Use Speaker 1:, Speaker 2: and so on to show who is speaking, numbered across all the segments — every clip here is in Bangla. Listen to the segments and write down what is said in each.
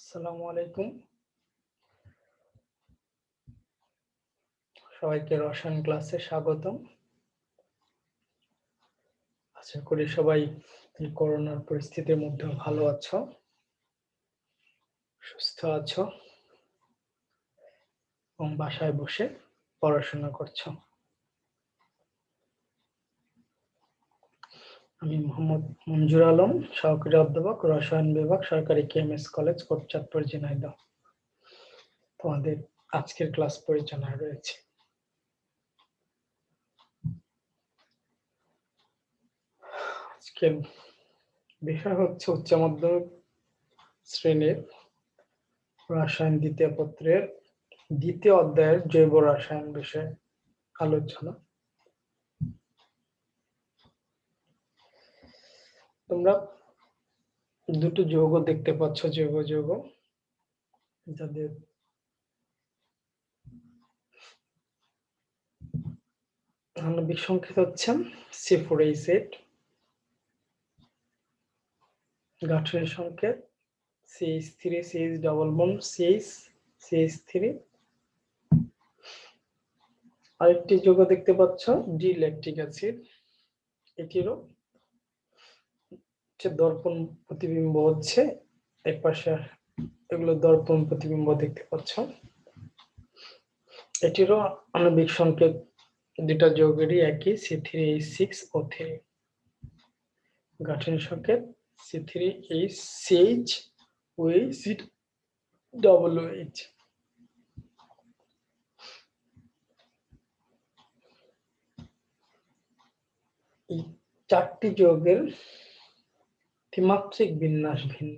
Speaker 1: আসসালামু আলাইকুম। সবাইকে রসায়ন ক্লাসে স্বাগতম। আশা করি সবাই এই করোনার পরিস্থিতির মধ্যে ভালো আছো, সুস্থ আছো এবং বাসায় বসে পড়াশোনা করছো। আমি মোহাম্মদ মঞ্জুর আলম, সহকারী অধ্যাপক, রসায়ন বিভাগ, সরকারি কেএমএস কলেজ, কোটচাঁদপুর, ঝিনাইদহ। তোমাদের আজকের ক্লাস পরিচালনায় রয়েছে। আজকের বিষয় হচ্ছে উচ্চ মাধ্যমিক শ্রেণীর রসায়ন দ্বিতীয় পত্রের দ্বিতীয় অধ্যায়ের জৈব রসায়ন বিষয়ে আলোচনা। তোমরা দুটো যৌগ দেখতে পাচ্ছ, জৈব যৌগ, যাদের আণবিক সংকেত হচ্ছে C4H8, গাঠনিক সংকেত CH3 CH double bond CH3। আরেকটি যৌগ দেখতে পাচ্ছ ডি ল্যাকটিক অ্যাসিড, এটিরও দর্পণ প্রতিবিম্ব হচ্ছে এক পাশে, এগুলো দর্পণ প্রতিবিম্ব দেখতে পাচ্ছ। এটিরও আণবিক সংকেত দুটা যৌগেরই একই, C3H6O3। গাঠনিক সংকেত C3H6OH। এই চারটি যৌগের ত্রিমাত্রিক বিন্যাস ভিন্ন।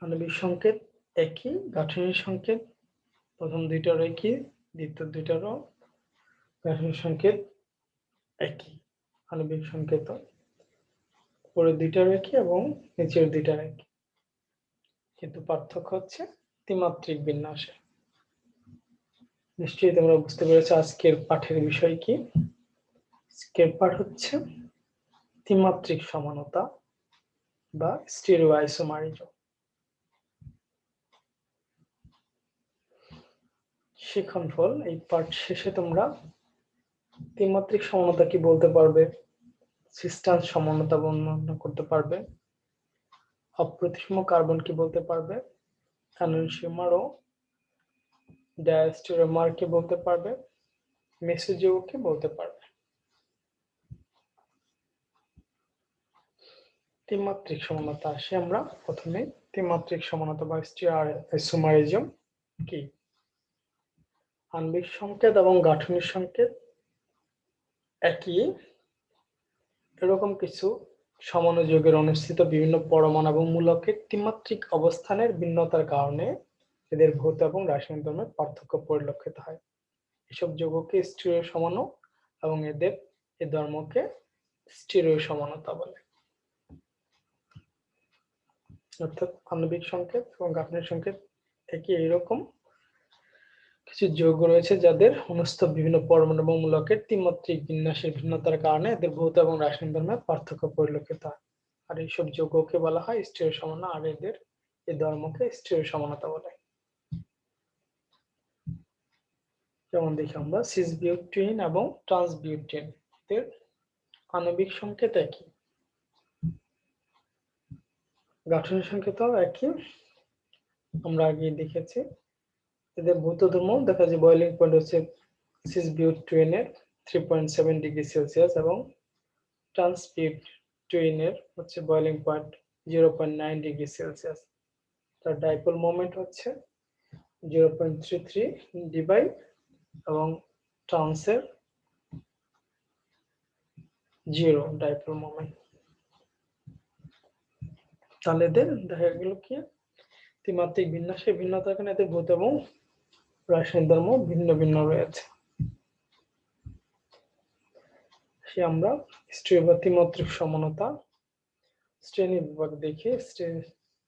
Speaker 1: আণবিক সংকেত একই, গাঠনিক সংকেত প্রথম দুইটার একই, দ্বিতীয় দুইটারও গাঠনিক সংকেত একই, আণবিক সংকেত উপরের দুইটার একই এবং নিচের দুইটার একই, কিন্তু পার্থক্য হচ্ছে ত্রিমাত্রিক বিন্যাসে। নিশ্চয়ই তোমরা বুঝতে পেরেছো আজকের পাঠের বিষয় কি। আজকের পাঠ হচ্ছে ত্রিমাত্রিক সমানতা বা স্টিরিও আইসোমারিজম। শিক্ষণফল, এই পাঠ শেষে তোমরা ত্রিমাত্রিক সমানতা কি বলতে পারবে, সিস্টার্ন সমানতা বর্ণনা করতে পারবে, অপ্রতিসম কার্বন কি বলতে পারবে, অ্যানোনসিউমার ও ডায়াস্টেরোমার কি বলতে পারবে, মেসোযৌগ কি বলতে পারবে। ত্রিমাত্রিক সমানতা আসে আমরা প্রথমে। ত্রিমাত্রিক সমানতা বা স্টিরিও আইসোমারিজম কি? আণবিক সংকেত এবং গাঠনিক সংকেত একই, এরকম কিছু সমাণু যৌগের অনুষ্ঠিত বিভিন্ন পরমাণু এবং মূলকের ত্রিমাত্রিক অবস্থানের ভিন্নতার কারণে এদের ভৌত এবং রাসায়নিক ধর্মের পার্থক্য পরিলক্ষিত হয়। এসব যৌগকে স্টিরিও সমাণু এবং এদের এই ধর্মকে স্টিরিও সমানতা বলে। অর্থাৎ আণবিক সংকেত এবং গাঠনিক সংকেত একই, এইরকম কিছু যৌগ রয়েছে যাদের অনুষ্ঠিত বিভিন্ন পরমাণু এবং মূলকের ত্রিমাত্রিক বিন্যাসের ভিন্নতার কারণে এদের ভৌত এবং রাসায়নিক ধর্মের পার্থক্য পরিলক্ষিত হয়। আর এইসব যৌগকে বলা হয় স্টিরিও সমাণু, আর এদের এই ধর্মকে স্টিরিও সমানতা বলে। যেমন দেখি আমরা সিস বিউটেন এবং ট্রান্স বিউটেন, এদের আণবিক সংকেত একই, গাঠনিক সংকেতও একই, আমরা আগে দেখেছি। এদের ভৌত ধর্ম দেখা যায় বয়লিং পয়েন্ট হচ্ছে সিস বিউটেনের 3.7 ডিগ্রি সেলসিয়াস এবং ট্রান্স বিউটেনের হচ্ছে বয়লিং পয়েন্ট 0.9 ডিগ্রি সেলসিয়াস। তার ডাইপোল মোমেন্ট হচ্ছে 0.33 ডিভাই এবং ট্রান্সের 0 ডাইপোল মোমেন্ট। তাহলে এদের দেখা গেল কি ত্রিমাত্রিক বিন্যাসে ভিন্নতার কারণে এদের ভৌত এবং রাসায়নিক ধর্ম ভিন্ন ভিন্ন রয়েছে। সে আমরা স্টিরিও বা ত্রিমাত্রিক সমানতা শ্রেণী বিভাগ দেখি।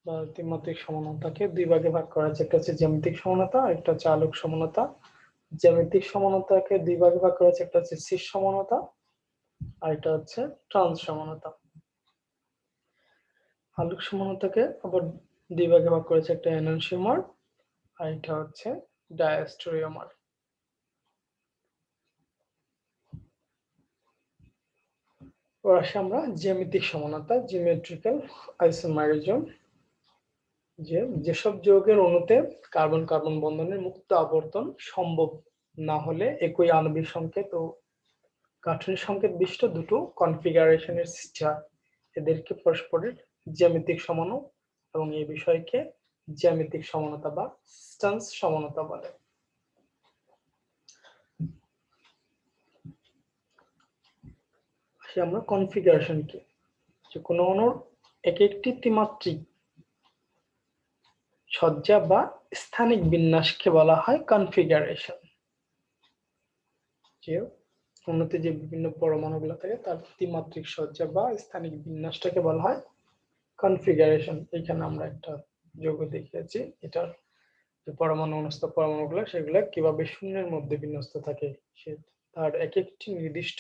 Speaker 1: বা ত্রিমাত্রিক সমানতাকে দুই ভাগে ভাগ করা আছে, একটা হচ্ছে জ্যামিতিক সমানতা, একটা হচ্ছে আলোক সমানতা। জ্যামিতিক সমানতাকে দুই ভাগে ভাগ করা আছে, একটা হচ্ছে সিস সমানতা আর একটা হচ্ছে ট্রান্স সমানতা। আলোক সমানতাকে আবার দুই ভাগে ভাগ করেছে, একটা এনানসিওমার আর এটা হচ্ছে ডায়াস্টেরিওমার। এবার আসি আমরা জ্যামিতিক সমানতা, জিওমেট্রিক্যাল আইসোমারিজম। যেসব যৌগের অণুতে কার্বন কার্বন বন্ধনের মুক্ত আবর্তন সম্ভব না হলে একই আণবিক সংকেত ও গাঠনিক সংকেত বিশিষ্ট দুটো কনফিগারেশনের সৃষ্টি হয়, এদেরকে পরস্পরের জ্যামিতিক সমাণু এবং এই বিষয়কে জ্যামিতিক সমানতা বা স্ট্যান্স সমানতা বলে। আমরা কনফিগারেশন কি, যে কোনো অণুর এক একটি ত্রিমাত্রিক সজ্জা বা স্থানিক বিন্যাসকে বলা হয় কনফিগারেশন। যে অণুতে যে বিভিন্ন পরমাণুগুলো থাকে তার ত্রিমাত্রিক সজ্জা বা স্থানিক বিন্যাসটাকে বলা হয় কনফিগারেশন। এখানে আমরা একটা যৌগ দেখিয়েছি, এটার যে পরমাণু অনুস্থ পরমাণুগুলো সেগুলো কিভাবে শূন্যের মধ্যে বিন্যস্ত থাকে, সে তার এক একটি নির্দিষ্ট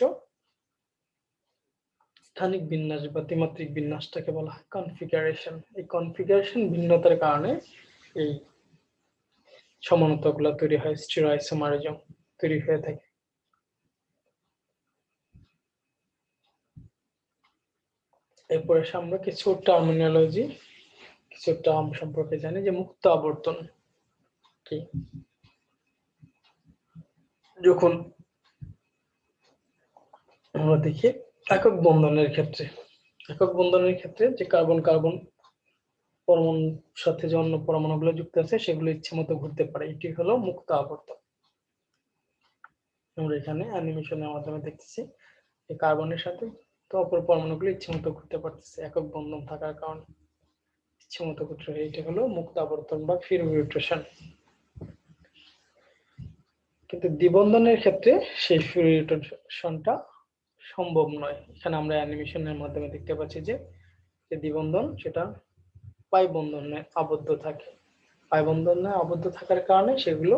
Speaker 1: স্থানিক বিন্যাস বা ত্রিমাত্রিক বিন্যাসটাকে বলা হয় কনফিগারেশন। এই কনফিগারেশন ভিন্নতার কারণে এই সমানতাগুলো তৈরি হয়, স্টিরিওআইসোমারিজম তৈরি হয়ে থাকে। এরপরে আমরা কিছু টার্মিনোলজি, কিছু টার্ম সম্পর্কে জানি, যে মুক্ত আবর্তন কি। যখন আমরা দেখি একক বন্ধনের ক্ষেত্রে, যে কার্বন কার্বন পরমাণুর সাথে যে অন্য পরমাণুগুলো যুক্ত আছে সেগুলো ইচ্ছে মতো ঘুরতে পারে, এটি হলো মুক্ত আবর্তন। আমরা এখানে অ্যানিমেশনের মাধ্যমে দেখতেছি এই কার্বনের সাথে তো অপর পরমাণুগুলো ইচ্ছে মতো ঘুরতে পারতেছে, একক বন্ধন থাকার কারণে ইচ্ছে মতো ঘুরতে পারে, এটা হলো মুক্ত আবর্তন বা ফ্রি রোটেশন। কিন্তু দ্বিবন্ধনের ক্ষেত্রে সেই ফ্রি রোটেশনটা সম্ভব নয়। এখানে আমরা অ্যানিমেশনের মাধ্যমে দেখতে পাচ্ছি যে দ্বিবন্ধন সেটা পাই বন্ধনে আবদ্ধ থাকে, পাই বন্ধনে আবদ্ধ থাকার কারণে সেগুলো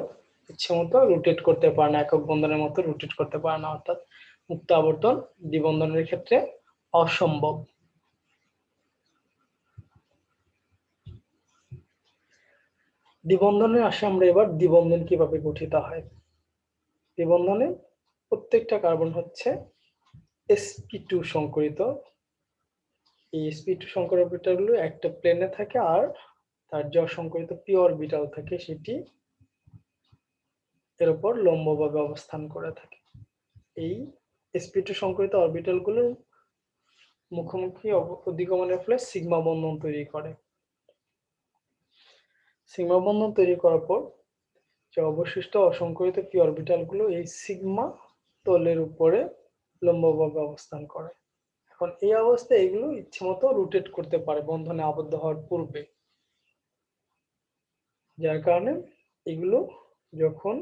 Speaker 1: ইচ্ছে মতো রোটেট করতে পারে না, একক বন্ধনের মতো রোটেট করতে পারে না, অর্থাৎ মুক্ত আবর্তন দ্বিবন্ধনের ক্ষেত্রে অসম্ভব। দ্বিবন্ধনে আসে আমরা এবার দ্বিবন্ধন কিভাবে গঠিত হয়। দ্বিবন্ধনে প্রত্যেকটা কার্বন হচ্ছে sp2 সংকরিত। এই sp2 সংকর অরবিটালগুলো একটা প্লেনে থাকে আর তার যে অসংকরিত p অরবিটাল থাকে সেটি এর উপর লম্বভাবে অবস্থান করে থাকে। এই sp2 সংকরিত অরবিটালগুলোর মুখোমুখি অধিগমনের ফলে সিগমা বন্ধন তৈরি করে। সিগমা বন্ধন তৈরি করার পর যে অবশিষ্ট অসংকরিত p অরবিটালগুলো এই সিগমা তলের উপরে লম্বভাবে অবস্থান করে। এখন এই অবস্থায় এগুলো ইচ্ছেমতো রোটেট করতে পারে বন্ধনে আবদ্ধ হওয়ার পূর্বে, যার কারণে এগুলো যখন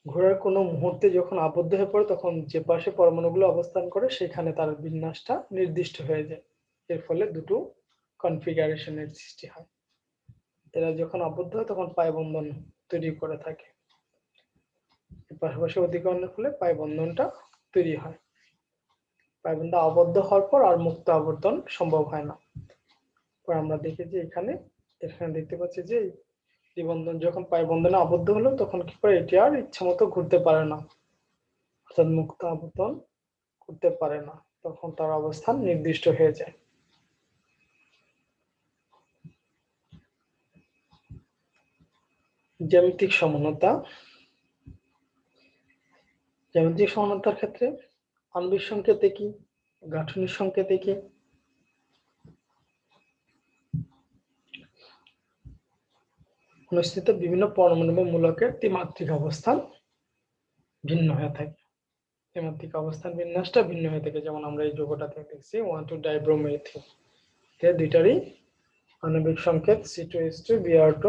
Speaker 1: ঘোড়ার কোনো মুহূর্তে যখন আবদ্ধ হয়ে পড়ে তখন যে পাশে পরমাণুগুলো অবস্থান করে সেখানে তার বিন্যাসটা নির্দিষ্ট হয়ে যায়, এর ফলে দুটো কনফিগারেশনের সৃষ্টি হয়। এরা যখন আবদ্ধ হয় তখন পাই বন্ধন তৈরি করে থাকে, পাশাপাশি অধিকরণের ফলে পাই বন্ধনটা তৈরি হয়। পাই বন্ধন আবদ্ধ হওয়ার পর আর মুক্ত আবর্তন সম্ভব হয় না। পর আমরা দেখি যে এখানে দেখতে পাচ্ছি যে দ্বিবন্ধন যখন পাই বন্ধনে আবদ্ধ হলো তখন কি করে এটি আর ইচ্ছামতো ঘুরতে পারে না, অর্থাৎ মুক্ত আবর্তন করতে পারে না, তখন তার অবস্থান নির্দিষ্ট হয়ে যায়। জ্যামিতিক সমানতা, জ্যামিতিক সমানতার ক্ষেত্রে আণবিক সংকেত একই, গাঠনিক সংকেত একই, অনুষ্ঠিত বিভিন্ন পরমাণু বা মূলকের ত্রিমাত্রিক অবস্থান ভিন্ন হয়ে থাকে, ত্রিমাত্রিক অবস্থান বিন্যাসটা ভিন্ন হয়ে থাকে। যেমন আমরা এই যৌগটাতে দেখছি 1,2-ডাইব্রোমেথিন, দুইটারই আণবিক সংকেত C2H2 Br2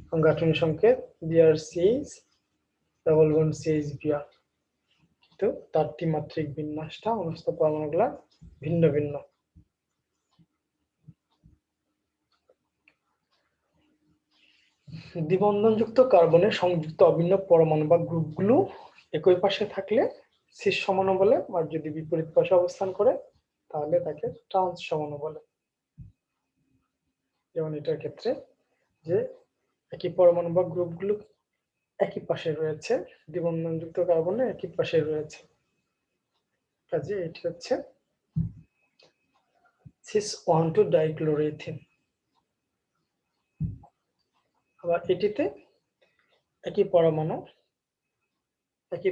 Speaker 1: এবং গাঠনিক সংকেত Br2CH double bond CH Br, কিন্তু তার ত্রিমাত্রিক বিন্যাসটা অনুষ্ঠিত পরমাণুগুলা ভিন্ন ভিন্ন। দ্বিবন্ধনযুক্ত কার্বনের সংযুক্ত অভিন্ন পরমাণু বা গ্রুপগুলো একই পাশে থাকলে সিস সমাণু বলে, আর যদি বিপরীত পাশে অবস্থান করে তাহলে তাকে ট্রান্স সমাণু বলে। যেমন এটার ক্ষেত্রে যে একই পরমাণু বা গ্রুপগুলো একই পাশে রয়েছে, দ্বিবন্ধনযুক্ত কার্বনে একই পাশে রয়েছে, কাজে এটি হচ্ছে সিস 1,2 ডাইক্লোরোইথিন। আবার এটিতে একই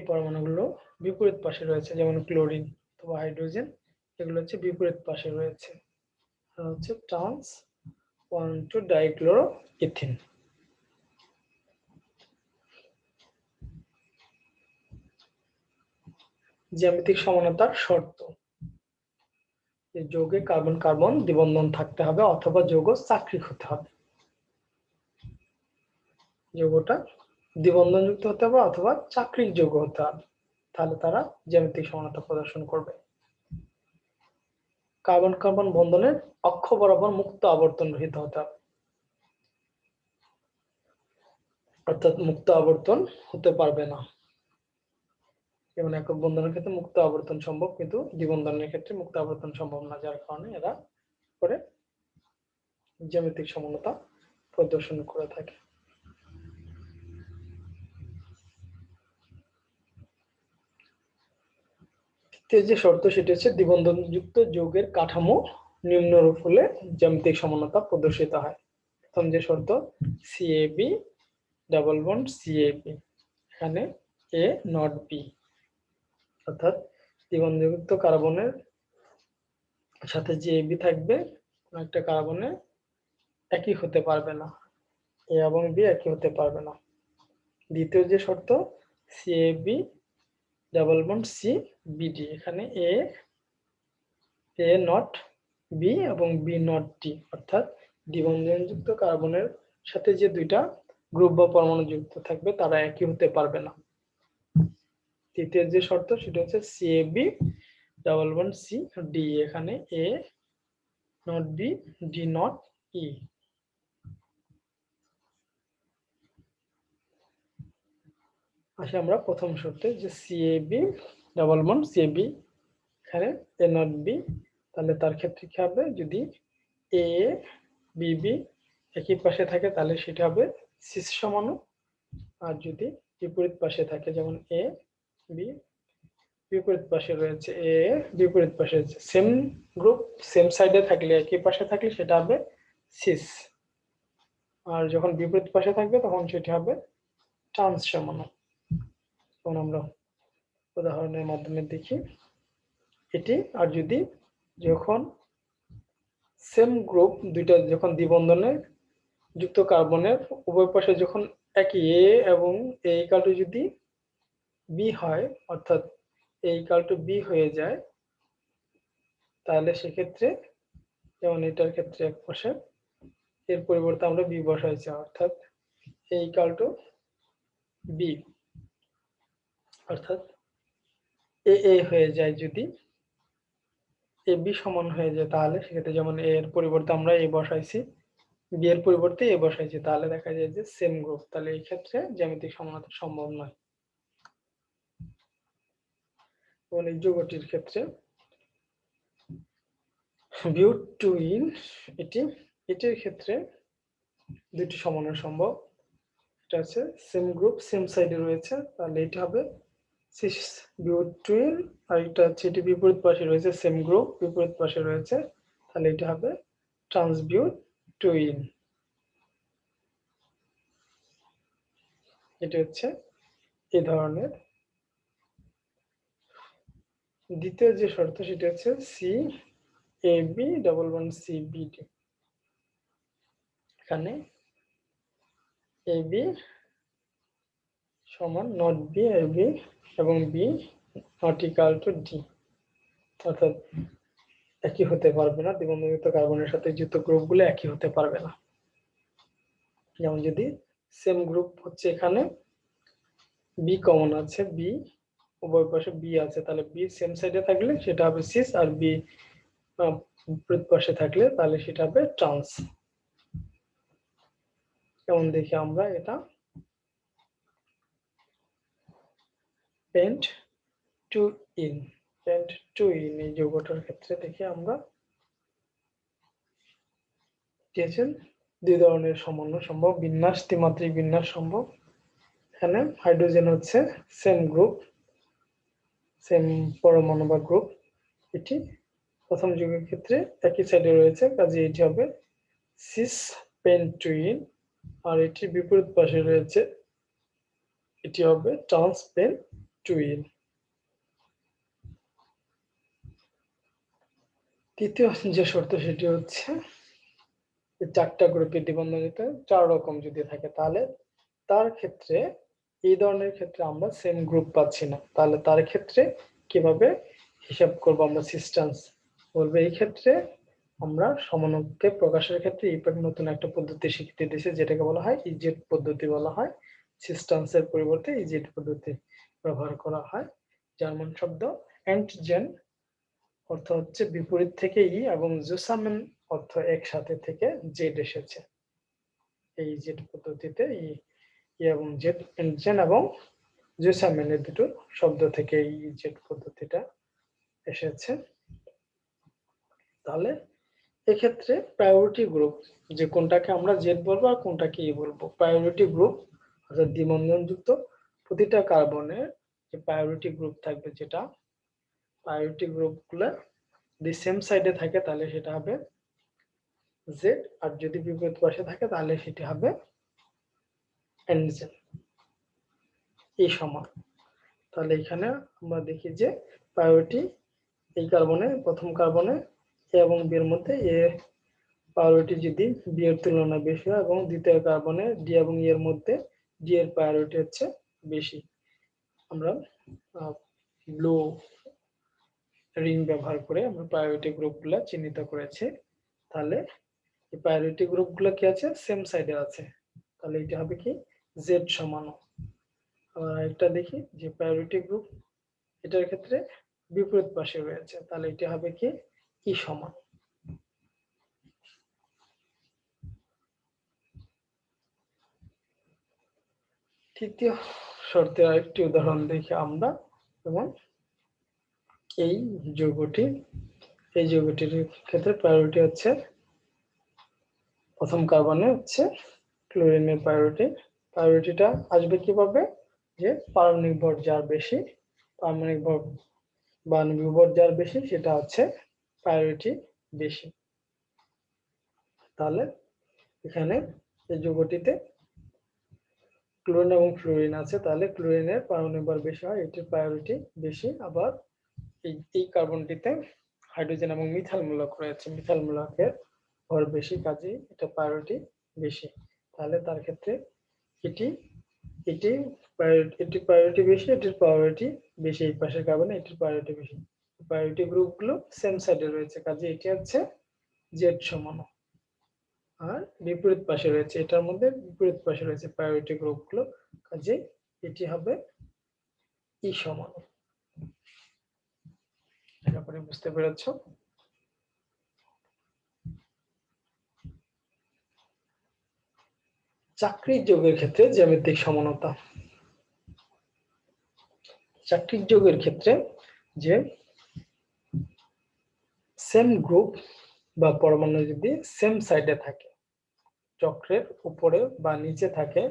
Speaker 1: পরমাণুগুলো বিপরীত পাশে রয়েছে, যেমন ক্লোরিন অথবা হাইড্রোজেন, এগুলো হচ্ছে বিপরীত পাশে রয়েছে, হচ্ছে ট্রান্স 1,2 ডাইক্লোরোইথিন। জ্যামিতিক সমানতার শর্ত। যৌগে কার্বন কার্বন দ্বিবন্ধন থাকতে হবে অথবা যৌগ চাক্রিক হতে হবে। যৌগটা দ্বিবন্ধনযুক্ত হতে হবে অথবা চাক্রিক যৌগ হতে হবে, তাহলে তারা জ্যামিতিক সমানতা প্রদর্শন করবে। কার্বন কার্বন বন্ধনের অক্ষ বরাবর মুক্ত আবর্তন রহিত হতে হবে, অর্থাৎ মুক্ত আবর্তন হতে পারবে না। যেমন একক বন্ধনের ক্ষেত্রে মুক্ত আবর্তন সম্ভব, কিন্তু দ্বিবন্ধনের ক্ষেত্রে মুক্ত আবর্তন সম্ভব না, যার কারণে এরা করে জ্যামিতিক সমানতা প্রদর্শন করে থাকে। তৃতীয় যে শর্ত সেটি হচ্ছে দ্বিবন্ধনযুক্ত যৌগের কাঠামো নিম্নরূপ হলে জ্যামিতিক সমানতা প্রদর্শিত হয়। প্রথম যে শর্ত CAB ডাবল বন্ড CAB, এখানে A নট B, অর্থাৎ দ্বিবন্ধনযুক্ত কার্বনের সাথে যে AB থাকবে কোনো একটা কার্বনে একই হতে পারবে না, A এবং B একই হতে পারবে না। দ্বিতীয় যে শর্ত CAB ডাবল বন্ড CBD, এখানে A নট B এবং B নট D, অর্থাৎ দ্বিবন্ধনযুক্ত কার্বনের সাথে যে দুইটা গ্রুপ বা পরমাণু যুক্ত থাকবে তারা একই হতে পারবে না। তৃতীয় যে শর্ত সেটা হচ্ছে CAB ডাবল বন্ড CD, এখানে A not B D not E। আসি আমরা প্রথম শর্তে যে CAB ডাবল বন্ড CB, এখানে A নট B, তাহলে তার ক্ষেত্রে কি হবে, যদি A BB একই পাশে থাকে তাহলে সেটা হবে সিস সমাণু, আর যদি বিপরীত পাশে থাকে, যেমন A B বিপরীত পাশে রয়েছে, A বিপরীত পাশে রয়েছে, সেম গ্রুপ সেম সাইডে থাকলে একই পাশে থাকলে সেটা হবে সিস, আর যখন বিপরীত পাশে থাকবে তখন সেটা হবে ট্রান্স সমাণু। তখন আমরা উদাহরণের মাধ্যমে দেখি এটি। আর যদি যখন সেম গ্রুপ দুইটা যখন দ্বিবন্ধনে যুক্ত কার্বনের উভয় পাশে যখন একই A এবং A ইকুয়াল টু যদি B হয়, অর্থাৎ A ইকুয়াল টু B হয়ে যায়, তাহলে সেক্ষেত্রে যেমন এটার ক্ষেত্রে এক পাশে এর পরিবর্তে আমরা B বসাইছি, অর্থাৎ A ইকুয়াল টু B, অর্থাৎ A হয়ে যায়, যদি AB সমান হয়ে যায় তাহলে সেক্ষেত্রে যেমন A এর পরিবর্তে আমরা A বসাইছি, B এর পরিবর্তে A বসাইছি, তাহলে দেখা যায় যে সেম গ্রুপ, তাহলে এই ক্ষেত্রে জ্যামিতিক সমানতা সম্ভব নয়। এবং এই যৌগটির ক্ষেত্রে বিউটুইন, এটির ক্ষেত্রে দুটি সমানো সম্ভব। এটা আছে সেম গ্রুপ সেম সাইডে রয়েছে, তাহলে এটা হবে সিস বিউটুইন, আর এটা হচ্ছে এটি বিপরীত পাশে রয়েছে, সেম গ্রুপ বিপরীত পাশে রয়েছে, তাহলে এটা হবে ট্রান্সবিউটুইন। এটা হচ্ছে এই ধরনের। দ্বিতীয় যে শর্ত সেটা হচ্ছে CAB ডাবল বন্ড CBD, এখানে AB সমান নট B AB এবং B not equal to D, অর্থাৎ একই হতে পারবে না, দ্বিবন্ধযুক্ত কার্বনের সাথে যুক্ত গ্রুপগুলো একই হতে পারবে না। যেমন যদি সেম গ্রুপ হচ্ছে, এখানে B কমন আছে, B উভয় পাশে B আছে, তাহলে B সেম সাইডে থাকলে সেটা হবে সিস, আর B বিপরীত পাশে থাকলে তাহলে সেটা হবে ট্রান্স। যেমন দেখি আমরা এটা পেন্ট টু ইন, পেন্টুইন এই যৌগটার ক্ষেত্রে দেখি আমরা দিয়েছেন 2 ধরনের সমন্বয় সম্ভব, বিন্যাস, ত্রিমাত্রিক বিন্যাস সম্ভব। এখানে হাইড্রোজেন হচ্ছে সেম গ্রুপ, সেম পরমাণু বা গ্রুপ। এটি প্রথম যৌগের ক্ষেত্রে একই সাইডে রয়েছে, কাজে এটি হবে সিস পেন্টুইন। আর এটির বিপরীত পাশে রয়েছে, এটি হবে ট্রান্স পেন্টুইন। তৃতীয় যে শর্ত সেটি হচ্ছে 4টা গ্রুপের দ্বিবন্ধনীতে 4 রকম যদি থাকে, তাহলে তার ক্ষেত্রে এই ধরনের ক্ষেত্রে আমরা সেম গ্রুপ পাচ্ছি না। তাহলে তার ক্ষেত্রে কিভাবে হিসাব করব আমরা সিস্টেন্স বলবো। এই ক্ষেত্রে আমরা সমানুকে প্রকাশের ক্ষেত্রে ইপাক নতুন একটা পদ্ধতি শিখতে দিয়েছে, যেটাকে বলা হয় ইজেড পদ্ধতি বলা হয়। সিস্টেন্সের পরিবর্তে ইজেড পদ্ধতি ব্যবহার করা হয়। জার্মান শব্দ অ্যান্টজেন অর্থ হচ্ছে বিপরীত থেকে ই এবং জুসামেন অর্থ একসাথে থেকে জেড এসেছে। এই জেড পদ্ধতিতে ই এবং জেড এন্টজেন এবং জুসামেন এর দুটো শব্দ থেকে এই জেড পদ্ধতিটা এসেছে। তাহলে এক্ষেত্রে প্রায়োরিটি গ্রুপ, যে কোনটাকে আমরা জেড বলবো আর কোনটাকে ই বলবো। প্রায়োরিটি গ্রুপ অর্থাৎ দ্বিবন্ধনযুক্ত প্রতিটা কার্বনের যে প্রায়োরিটি গ্রুপ থাকবে, যেটা প্রায়োরিটি গ্রুপগুলো যদি সেম সাইডে থাকে তাহলে সেটা হবে জেড, আর যদি বিপরীত পাশে থাকে তাহলে সেটি হবে এনজেড। এই সমান। তাহলে এখানে আমরা দেখি যে প্রায়োরিটি এই কার্বনে, প্রথম কার্বনে এ এবং বি এর মধ্যে এ প্রায়োরিটি যদি বি এর তুলনায় বেশি হয়, এবং দ্বিতীয় কার্বনে ডি এবং ই এর মধ্যে ডি এর প্রায়োরিটি হচ্ছে বেশি। আমরা ব্লু রিং ব্যবহার করে আমরা প্রায়োরিটি গ্রুপগুলো চিহ্নিত করেছি। তাহলে এই প্রায়োরিটি গ্রুপগুলো কি আছে, সেম সাইডে আছে। তাহলে এটা হবে কি জেড সমান। আর এটা দেখি যে প্রায়োরিটি গ্রুপ এটার ক্ষেত্রে বিপরীত পাশে রয়েছে, তাহলে এটা হবে কি ই সমান। তৃতীয় শর্তের আরেকটি উদাহরণ দেখি আমরা। যেমন এই যৌগটির ক্ষেত্রে প্রায়োরিটি হচ্ছে প্রথম কার্বনে হচ্ছে ক্লোরিনের প্রায়োরিটিটা আসবে কিভাবে, যে পারমাণবিক ভর যার বেশি, পারমাণবিক ভর বা আণবিক ভর যার বেশি সেটা হচ্ছে প্রায়োরিটি বেশি। তাহলে এখানে এই যৌগটিতে ক্লোরিন এবং ফ্লুরিন আছে, তাহলে ক্লোরিনের পারমাণবিক ভর বেশি হয়, এটির প্রায়োরিটি বেশি। আবার এই কার্বনটিতে হাইড্রোজেন এবং মিথাইল মূলক রয়েছে, মিথাইল মূলকের ভর বেশি, কাজে এটা প্রায়োরিটি বেশি। তাহলে তার ক্ষেত্রে এটি প্রায়োরিটি বেশি, এটির প্রায়োরিটি বেশি। এই পাশের কার্বনে এটির প্রায়োরিটি বেশি। প্রায়োরিটি গ্রুপগুলো সেম সাইডে রয়েছে, কাজে এটি হচ্ছে জেড সমান। আর বিপরীত পাশে রয়েছে, এটার মধ্যে বিপরীত পাশে রয়েছে প্রায়োরিটি গ্রুপগুলো, কাজে এটি হবে ই সমান। আশা করি বুঝতে পেরেছো। চাকরির যৌগের ক্ষেত্রে জ্যামিতিক সমানতা। চাকরির যৌগের ক্ষেত্রে যে সেম গ্রুপ বা পরমাণু যদি সেম সাইডে থাকে, চক্রের উপরে বা নিচে থাকে,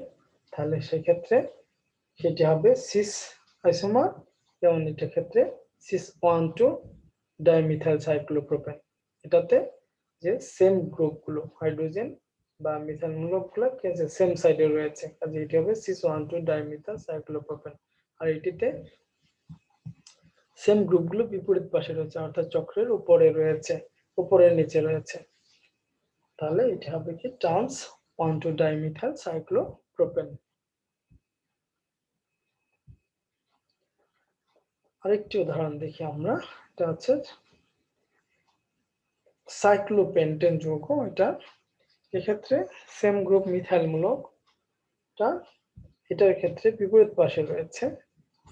Speaker 1: তাহলে সেক্ষেত্রে সেটি হবে সিস আইসোমার, যেমন এটার ক্ষেত্রে সিস 1,2 ডাইমিথাইল সাইক্লোপ্রোপেন। এটাতে যে সেম গ্রুপগুলো হাইড্রোজেন বা মিথাইল মূলকগুলো কি আছে, সেম সাইডে রয়েছে, কাজে এটি হবে সিস 1,2 ডাইমিথাইল সাইক্লোপ্রোপেন। আর এটিতে সেম গ্রুপগুলো বিপরীত পাশে রয়েছে, অর্থাৎ চক্রের উপরে রয়েছে, উপরের নিচে রয়েছে। তাহলে এটা হবে কি ট্রান্স 1,2 ডাইমিথাইল সাইক্লোপ্রোপেন। আরেকটি উদাহরণ দেখি আমরা। এটা হচ্ছে সাইক্লোপেন্টেন যৌগ। এটা এক্ষেত্রে সেম গ্রুপ মিথাইল মূলকটা এটার ক্ষেত্রে বিপরীত পাশে রয়েছে,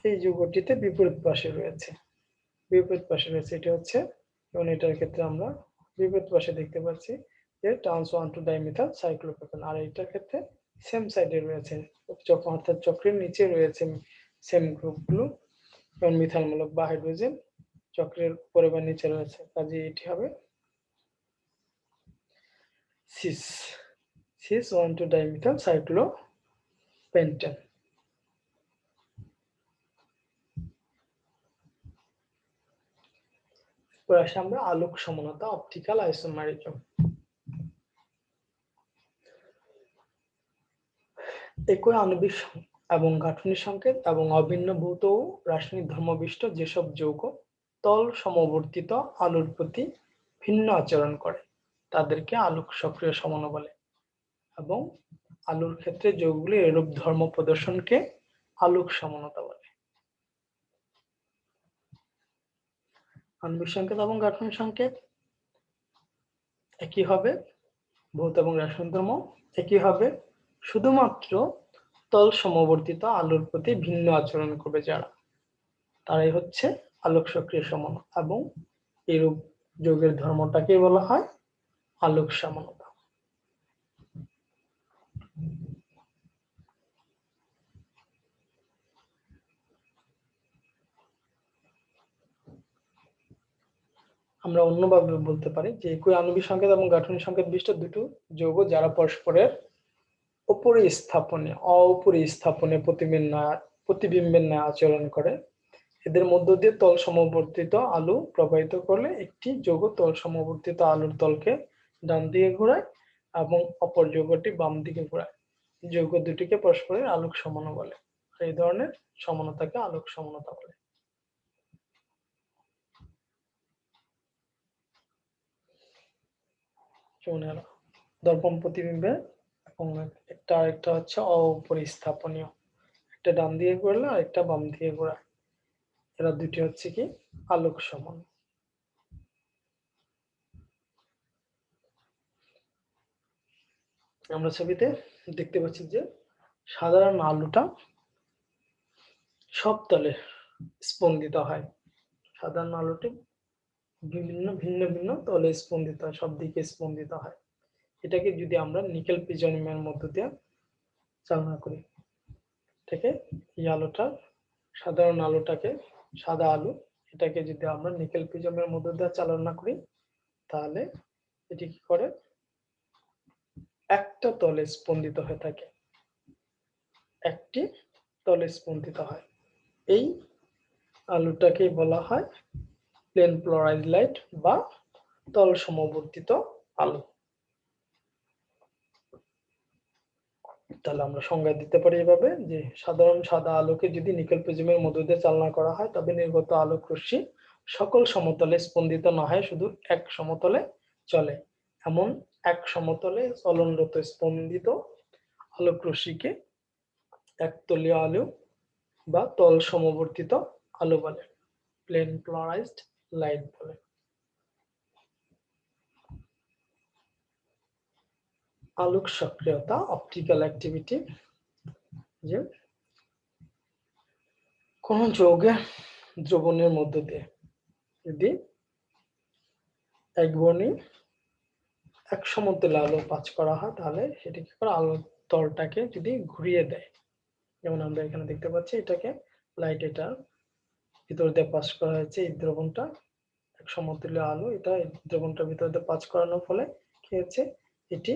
Speaker 1: এই যৌগটিতে বিপরীত পাশে রয়েছে, এটা হচ্ছে, এবং এটার ক্ষেত্রে আমরা বিপরীত পাশে দেখতে পাচ্ছি যে ট্রান্স 1,2 ডাইমিথাইল সাইক্লোপ্রোপেন। আর এটার ক্ষেত্রে সেম সাইডে রয়েছে, অর্থাৎ চক্রের নিচে রয়েছে সেম গ্রুপগুলো, যেমন মিথাইল মূলক বা হাইড্রোজেন চক্রের উপরে বা নিচে রয়েছে, কাজে এটি হবে সিস 1,2-ডাইমিথাইল সাইক্লোপেন্টেন। এরপর আসি আমরা আলোক সমানতা, অপটিক্যাল আইসোমারিজম। একই আণবিক এবং গাঠনিক সংকেত এবং অভিন্ন ভৌত ও রাসায়নিক ধর্মবিষ্ট যেসব যৌগ তল সমবর্তিত আলোর প্রতি ভিন্ন আচরণ করে তাদেরকে আলোক সক্রিয় সমাণু বলে, এবং আলোর ক্ষেত্রে যৌগগুলি এরূপ ধর্ম প্রদর্শনকে আলোক সমানতা বলে। আণবিক সংকেত এবং গাঠনিক সংকেত একই হবে, ভৌত এবং রাসায়নিক ধর্ম একই হবে, শুধুমাত্র তল সমবর্তিত আলোর প্রতি ভিন্ন আচরণ করবে যারা, তারাই হচ্ছে আলোক সক্রিয় সমাণু, এবং এরূপ যৌগের ধর্মটাকে বলা হয় আলোক সমানতা। আমরা অন্যভাবে বলতে পারি যে একই আণবিক সংকেত এবং গাঠনিক সংকেত বিশিষ্ট দুটো যৌগ যারা পরস্পরের অপরিস্থাপনে প্রতিবিম্বের ন্যায় আচরণ করে, এদের মধ্য দিয়ে তল সমবর্তিত আলো প্রবাহিত করলে একটি যৌগ তল সমবর্তিত আলোর তলকে ডান দিকে ঘোরায় এবং অপর যৌগটি বাম দিকে ঘোরায়। যৌগ দুটিকে পরস্পরের আলোক সমাণু বলে। এই ধরনের সমানতাকে আলোক সমানতা বলে। দর্পণ প্রতিবিম্বে এবং আরেকটা হচ্ছে অপরিস্থাপনীয়, একটা ডান দিকে ঘোরালে আর একটা বাম দিকে ঘোরায়, এরা দুটি হচ্ছে কি আলোক সমাণু। আমরা ছবিতে দেখতে পাচ্ছি যে সাধারণ আলোটা সব তলে স্পন্দিত হয়। সাধারণ আলোটি ভিন্ন ভিন্ন তলে স্পন্দিত হয়, সব দিকে স্পন্দিত হয়। এটাকে যদি আমরা নিকেল প্রিজমের মধ্য দিয়ে চালনা করি, থেকে এই আলোটা সাধারণ আলোটাকে, সাদা আলো, এটাকে যদি আমরা নিকেল প্রিজমের মধ্য দিয়ে চালনা করি, তাহলে এটি কি করে একটা তলে স্পন্দিত হয়ে থাকে, একটি তলে স্পন্দিত হয়। এই আলোটাকে বলা হয় প্লেন পোলারাইজড লাইট বা তল সমবর্তিত আলো। তাহলে আমরা সংজ্ঞা দিতে পারি এভাবে যে সাধারণ সাদা আলোকে যদি নিকেল প্রিজমের মধ্য দিয়ে চালনা করা হয় তবে নির্গত আলোক রশ্মি সকল সমতলে স্পন্দিত না হয় শুধু এক সমতলে চলে, এমন এক সমতলে চলনরত স্পন্দিত আলোক রশ্মিকে একতলীয় আলো বা তল সমবর্তিত আলো বলে, প্লেন পোলারাইজড লাইট বলে। আলোক সক্রিয়তা, অপটিক্যাল অ্যাক্টিভিটি, যে কোন যৌগের দ্রবণের মধ্য দিয়ে যদি একবর্ণী এক সমতলে আলো পাস করা হয় তাহলে সেটি কি করে আলোর তলটাকে যদি ঘুরিয়ে দেয়, যেমন আমরা এখানে দেখতে পাচ্ছি এটাকে লাইট, এটা ভিতর দিয়ে পাস করা হয়েছে, এই দ্রবণটা এক সমতুল্য আলো, এটা দ্রবণটা ভিতর দিয়ে পাস করানোর ফলে কি হচ্ছে এটি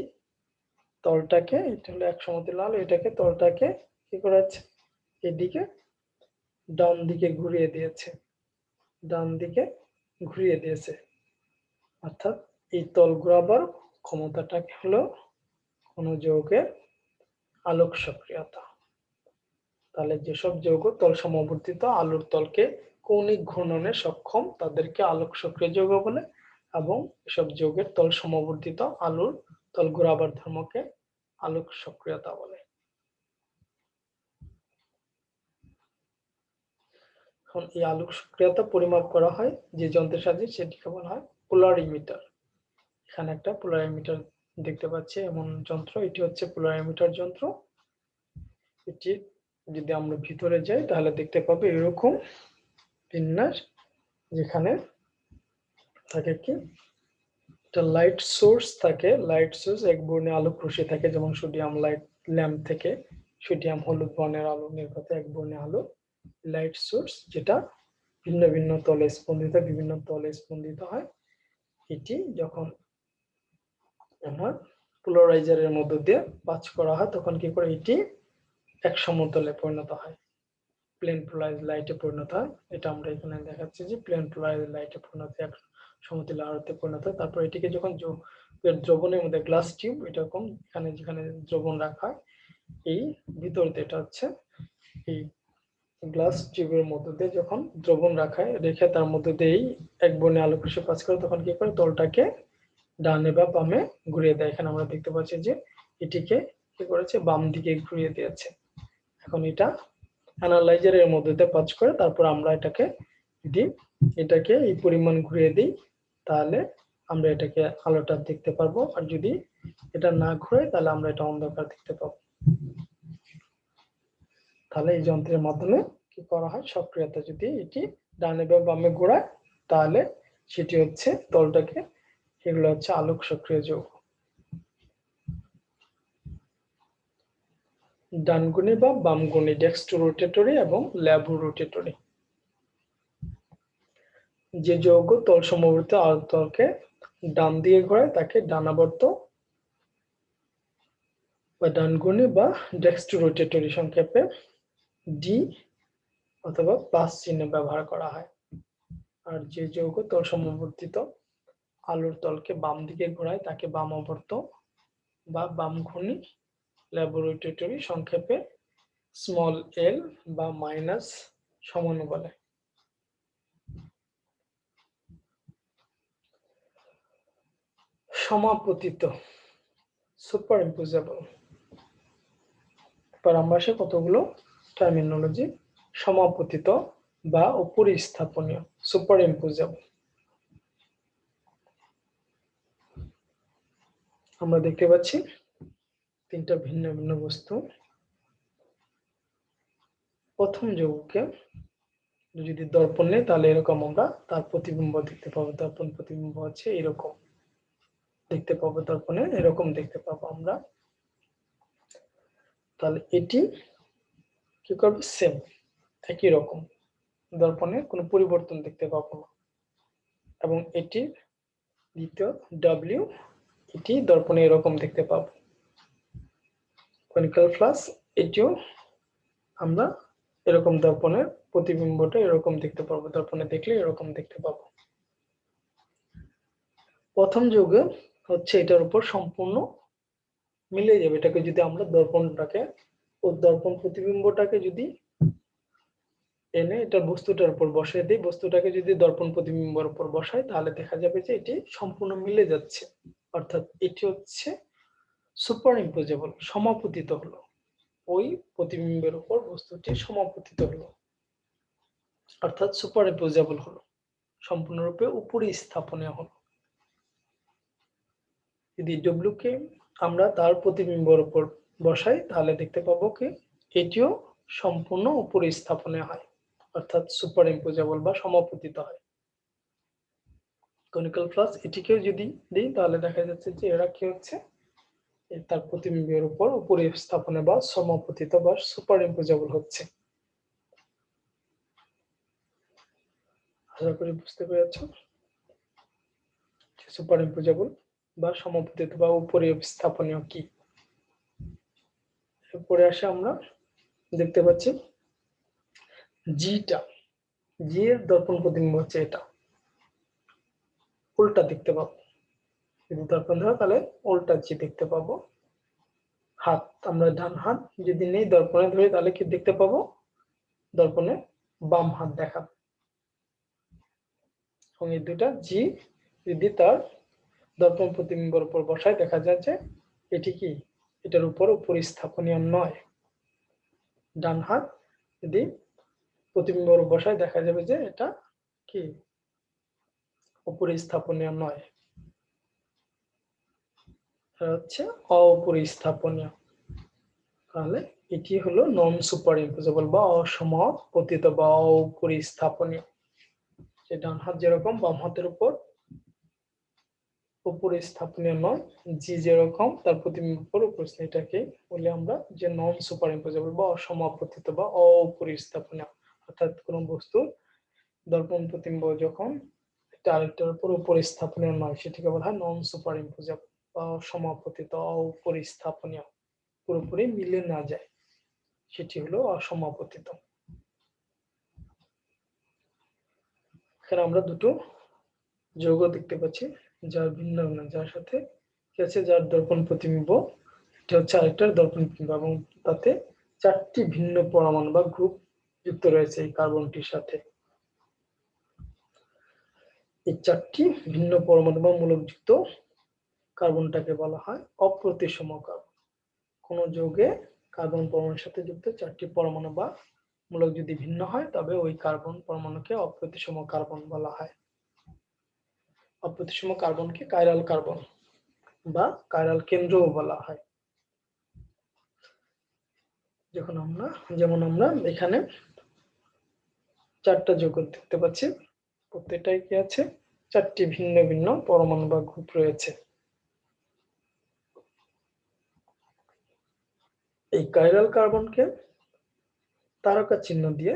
Speaker 1: তলটাকে, এটা হলো এক সমতুল্য আলো, এটাকে তলটাকে কি করেছে এদিকে ডান দিকে ঘুরিয়ে দিয়েছে, অর্থাৎ এই তল ঘোরাবার ক্ষমতাটাকে হলো কোন যৌগের আলোক সক্রিয়তা। তাহলে যেসব যৌগ তল সমবর্তিত আলোর তলকে কৌণিক ঘূর্ণনে সক্ষম তাদেরকে আলোক সক্রিয় যৌগ বলে, এবং এসব যৌগের তল সমবর্তিত আলোর তল ঘোরাবার ধর্মকে আলোক সক্রিয়তা বলে। এখন এই আলোক সক্রিয়তা পরিমাপ করা হয় যে যন্ত্রের সাহায্যে, সেটিকে বলা হয় পোলারিমিটার। এখানে একটা পোলারিমিটার দেখতে পাচ্ছি, এমন যন্ত্র, এটি হচ্ছে পোলারিমিটার যন্ত্র। এটি যদি আমরা ভিতরে যাই তাহলে দেখতে পাবো এরকম বিন্যাস, যেখানে থাকে কি একটা লাইট সোর্স থাকে, লাইট সোর্স এক বর্ণের আলোক রশ্মি থাকে, যেমন সোডিয়াম লাইট ল্যাম্প থেকে সোডিয়াম হলুদ বর্ণের আলো নির্গত এক বর্ণের আলো লাইট সোর্স, যেটা ভিন্ন ভিন্ন তলে স্পন্দিত হয়। এটি যখন আমার পোলারাইজারের মধ্য দিয়ে পাস করা হয় তখন কি করে এটি এক সমতলে পরিণত হয়, প্লেন পোলারাইজড লাইটে পরিণত হয়। এটা আমরা এখানে দেখাচ্ছি যে প্লেন পোলারাইজড লাইটে পরিণত হয়, এক সমতলে আলোতে পরিণত হয়। তারপর এটিকে যখন দ্রবণের মধ্যে গ্লাস টিউব এরকম এখানে যেখানে দ্রবণ রাখা হয়, এই ভিতরতে এটা হচ্ছে এই গ্লাস টিউবের মধ্যে দিয়ে যখন দ্রবণ রাখায় রেখে তার মধ্যে দিয়েই এক বর্ণে আলোক রশ্মি পাস করে তখন কি করে তলটাকে ডানে বা বামে ঘুরিয়ে দেয়। এখানে আমরা দেখতে পাচ্ছি যে এটিকে কি করেছে বাম দিকে ঘুরিয়ে দিয়েছে। এখন এটা অ্যানালাইজারের মধ্যে দিয়ে পাস করে তারপর আমরা যদি এটাকে এই পরিমাণ ঘুরিয়ে দিই তাহলে আমরা এটাকে আলোটা দেখতে পারবো, আর যদি এটা না ঘুরে তাহলে আমরা এটা অন্ধকার দেখতে পাবো। তাহলে এই যন্ত্রের মাধ্যমে কি করা হয়, সক্রিয়তা যদি এটি ডানে বা বামে ঘোরায় তাহলে সেটি হচ্ছে তলটাকে, এগুলো হচ্ছে আলোক সক্রিয় যৌগ। ডানগুণী বা বামগুণী, ডেক্সট্রোরোটেটরি এবং ল্যাবোরোটেটরি। যে যৌগ তল সমবর্তী আয়তকে ডান দিয়ে ঘোরায় তাকে ডানাবর্ত বা ডানগুণী বা ডেক্সট্রোরোটেটরি, সংক্ষেপে ডি অথবা প্লাস চিহ্ন ব্যবহার করা হয়। আর যে যৌগ তল সমবর্তিত আলোর তলকে বাম দিকে ঘোরায় তাকে বামাবর্ত বা বামঘূর্ণি, ল্যাবোরেটরি, সংক্ষেপে স্মল এল বা মাইনাস সমান বলে। সমাপতিত, সুপার ইম্পোজেবল। এবার আমরা আসে কতগুলো টার্মিনোলজি। সমাপতিত বা উপরিস্থাপনীয়, সুপার ইম্পোজেবল। আমরা দেখতে পাচ্ছি তিনটা ভিন্ন ভিন্ন বস্তু। প্রথম যৌগকে যদি দর্পণ নেই তাহলে এরকম আমরা তার প্রতিবিম্ব দেখতে পাবো। দর্পণ প্রতিবিম্ব হচ্ছে এরকম দেখতে পাবো, দর্পণে এরকম দেখতে পাবো আমরা। তাহলে এটি কি করবে, সেম একই রকম, দর্পণে কোনো পরিবর্তন দেখতে পাবো না। এবং এটি দ্বিতীয় ডব্লিউ, এটি দর্পণে এরকম দেখতে পাবো। কনিক্যাল ফ্লাস, এটিও আমরা এরকম দর্পণের প্রতিবিম্বটা এরকম দেখতে পাবো, দর্পণে দেখলে এরকম দেখতে পাবো। প্রথম যৌগে হচ্ছে এটার উপর সম্পূর্ণ মিলে যাবে। এটাকে যদি আমরা দর্পণটাকে ও দর্পণ প্রতিবিম্বটাকে যদি এনে এটা বস্তুটার উপর বসাই দিই, বস্তুটাকে যদি দর্পণ প্রতিবিম্বের উপর বসাই তাহলে দেখা যাবে যে এটি সম্পূর্ণ মিলে যাচ্ছে। অর্থাৎ এটি হচ্ছে সুপার ইম্পোজেবল, সমাপতিত হলো, ওই প্রতিবিম্বের উপর বস্তুটি সমাপতিত হলো, অর্থাৎ সুপার ইম্পোজেবল হলো, সম্পূর্ণরূপে উপরে স্থাপনীয় হলো। যদি ডব্লিউ কে আমরা তার প্রতিবিম্বের উপর বসাই তাহলে দেখতে পাবো কি এটিও সম্পূর্ণ উপরে স্থাপনে হয়, অর্থাৎ সুপার ইম্পোজেবল বা সমাপতিত হয়। কনিক্যাল ফ্লাস এটিকেও যদি দিই তাহলে দেখা যাচ্ছে যে এরা কি হচ্ছে তার প্রতিবিম্বের উপর উপরে স্থাপনে বা সমাপতিত বা সুপার ইম্পোজেবল হচ্ছে। আশা করি বুঝতে পেরেছ সুপার ইম্পোজেবল বা সমাপতিত বা উপরে স্থাপনীয় কি। এরপরে আসে আমরা দেখতে পাচ্ছি জিটা, জি এর দর্পণ প্রতিবিম্ব হচ্ছে এটা, উল্টা দেখতে পাবো। যদি দর্পণ ধরো তাহলে উল্টা জি দেখতে পাবো। হাত, আমরা ডান হাত যদি নেই দর্পণে ধরি তাহলে কি দেখতে পাবো, দর্পণে বাম হাত দেখাবে। এবং এই দুটা জি যদি তার দর্পণ প্রতিবিম্বের উপর বসায় দেখা যায় যে এটি কি এটার উপর স্থাপনীয় নয়। ডান হাত যদি প্রতিবিম্বের উপর বসায় দেখা যাবে যে এটা কি উপরে স্থাপনীয় নয়, হচ্ছে অপরিস্থাপনীয়। তাহলে এটি হলো নন সুপার ইম্পোজেবল বা অসমাপতিত বা অপরিস্থাপনীয়। যে ডান হাত যেরকম বাম হাতের উপর উপরে স্থাপনীয় নয়, জি যেরকম তার প্রতিবিম্বের উপর উপস্থিত, এটাকে বলে আমরা যে নন সুপার ইম্পোজেবল বা অসমাপতিত বা অপরিস্থাপনীয়। অর্থাৎ কোন বস্তু দর্পণ প্রতিবিম্ব যখন একটা আরেকটার উপর উপরিস্থাপনীয় নয় সেটাকে বলা হয় নন সুপার ইম্পোজেবল বা সমাপতিত অপরিস্থাপনীয়, পুরোপুরি মিলে না যায় সেটি হলো অসমাপতিত। এখানে আমরা দুটো যৌগ দেখতে পাচ্ছি যার ভিন্ন ভিন্ন, যার সাথে কি আছে, যার দর্পণ প্রতিবিম্ব এটা হচ্ছে আরেকটার দর্পণ প্রতিবিম্ব এবং তাতে 4টি ভিন্ন পরমাণু বা গ্রুপ যুক্ত রয়েছে এই কার্বনটির সাথে। এই 4টি ভিন্ন পরমাণু বা মূলকযুক্ত কার্বনটাকে বলা হয় অপ্রতিসম কার্বন। কোন যৌগে কার্বন পরমাণুর সাথে যুক্ত 4টি পরমাণু বা মূলক যদি ভিন্ন হয় তবে ওই কার্বন পরমাণুকে অপ্রতিসম কার্বন বলা হয়। অপ্রতিসম কার্বনকে কাইরাল কার্বন বা কাইরাল কেন্দ্রও বলা হয়। যেমন আমরা এখানে 4টা যৌগ দেখতে পাচ্ছি, প্রত্যেকটাই কি আছে, 4টি ভিন্ন ভিন্ন পরমাণু বা গ্রুপ রয়েছে। এই কাইরাল কার্বনকে তারকা চিহ্ন দিয়ে